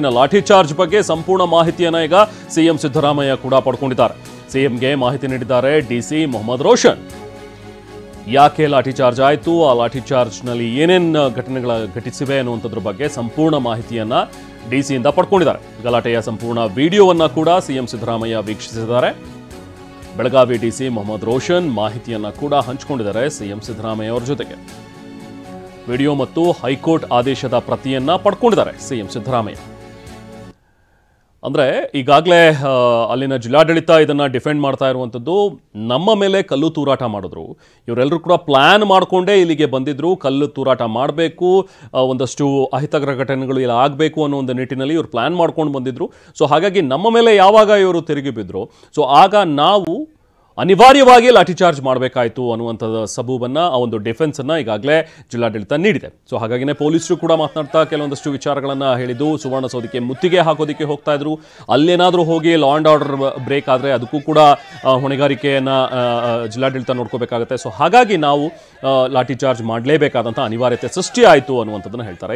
ಲಾಠಿ charge ಬಗ್ಗೆ ಸಂಪೂರ್ಣ ಮಾಹಿತಿಯನ್ನು ಈಗ ಸಿಎಂ ಸಿದ್ದರಾಮಯ್ಯ ಕೂಡ ಪಡ್ಕೊಂಡಿದ್ದಾರೆ. ಸಿಎಂಗೆ ಮಾಹಿತಿ ನೀಡಿದ್ದಾರೆ ಡಿಸಿ ಮೊಹಮ್ಮದ್ ರೋಷನ್. ಯಾಕೆ ಲಾಠಿ ಚಾರ್ಜ್ ಆಯಿತು, ಆ ಲಾಠಿ ಚಾರ್ಜ್ನಲ್ಲಿ ಏನೇನು ಘಟಿಸಿವೆ ಅನ್ನುವಂಥದ್ರ ಬಗ್ಗೆ ಸಂಪೂರ್ಣ ಮಾಹಿತಿಯನ್ನ ಡಿಸಿಯಿಂದ ಪಡ್ಕೊಂಡಿದ್ದಾರೆ. ಗಲಾಟೆಯ ಸಂಪೂರ್ಣ ವಿಡಿಯೋವನ್ನ ಕೂಡ ಸಿಎಂ ಸಿದ್ದರಾಮಯ್ಯ ವೀಕ್ಷಿಸಿದ್ದಾರೆ. ಬೆಳಗಾವಿ ಡಿಸಿ ಮೊಹಮ್ಮದ್ ರೋಷನ್ ಮಾಹಿತಿಯನ್ನ ಕೂಡ ಹಂಚಿಕೊಂಡಿದ್ದಾರೆ ಸಿಎಂ ಸಿದ್ದರಾಮಯ್ಯ ಅವರ ಜೊತೆಗೆ. ವಿಡಿಯೋ ಮತ್ತು ಹೈಕೋರ್ಟ್ ಆದೇಶದ ಪ್ರತಿಯನ್ನ ಪಡ್ಕೊಂಡಿದ್ದಾರೆ ಸಿಎಂ ಸಿದ್ದರಾಮಯ್ಯ. ಅಂದರೆ ಈಗಾಗಲೇ ಅಲ್ಲಿನ ಜಿಲ್ಲಾಡಳಿತ ಇದನ್ನು ಡಿಫೆಂಡ್ ಮಾಡ್ತಾ ಇರುವಂಥದ್ದು, ನಮ್ಮ ಮೇಲೆ ಕಲ್ಲು ತೂರಾಟ ಮಾಡಿದ್ರು, ಇವರೆಲ್ಲರೂ ಕೂಡ ಪ್ಲ್ಯಾನ್ ಮಾಡಿಕೊಂಡೇ ಇಲ್ಲಿಗೆ ಬಂದಿದ್ರು, ಕಲ್ಲು ತೂರಾಟ ಮಾಡಬೇಕು, ಒಂದಷ್ಟು ಅಹಿತಕರ ಘಟನೆಗಳು ಇಲ್ಲ ಆಗಬೇಕು ಅನ್ನೋ ಒಂದು ನಿಟ್ಟಿನಲ್ಲಿ ಇವರು ಪ್ಲ್ಯಾನ್ ಮಾಡ್ಕೊಂಡು ಬಂದಿದ್ರು. ಸೊ ಹಾಗಾಗಿ ನಮ್ಮ ಮೇಲೆ ಯಾವಾಗ ಇವರು ತಿರುಗಿ ಬಿದ್ದರು, ಸೊ ಆಗ ನಾವು ಅನಿವಾರ್ಯವಾಗಿ ಲಾಠಿ ಚಾರ್ಜ್ ಮಾಡಬೇಕಾಯಿತು ಅನ್ನುವಂಥದ್ದು ಸಬೂಬನ್ನು, ಆ ಒಂದು ಡಿಫೆನ್ಸನ್ನು ಈಗಾಗಲೇ ಜಿಲ್ಲಾಡಳಿತ ನೀಡಿದೆ. ಸೊ ಹಾಗಾಗಿನೇ ಪೊಲೀಸರು ಕೂಡ ಮಾತನಾಡ್ತಾ ಕೆಲವೊಂದಷ್ಟು ವಿಚಾರಗಳನ್ನು ಹೇಳಿದ್ದು, ಸುವರ್ಣಸೌಧಕ್ಕೆ ಮುತ್ತಿಗೆ ಹಾಕೋದಕ್ಕೆ ಹೋಗ್ತಾ ಇದ್ರು, ಅಲ್ಲೇನಾದರೂ ಹೋಗಿ ಲಾ ಆ್ಯಂಡ್ ಆರ್ಡರ್ ಬ್ರೇಕ್ ಆದರೆ ಅದಕ್ಕೂ ಕೂಡ ಹೊಣೆಗಾರಿಕೆಯನ್ನು ಜಿಲ್ಲಾಡಳಿತ ನೋಡ್ಕೋಬೇಕಾಗುತ್ತೆ. ಸೊ ಹಾಗಾಗಿ ನಾವು ಲಾಠಿ ಚಾರ್ಜ್ ಮಾಡಲೇಬೇಕಾದಂಥ ಅನಿವಾರ್ಯತೆ ಸೃಷ್ಟಿ ಆಯಿತು ಅನ್ನುವಂಥದ್ದನ್ನು ಹೇಳ್ತಾರೆ.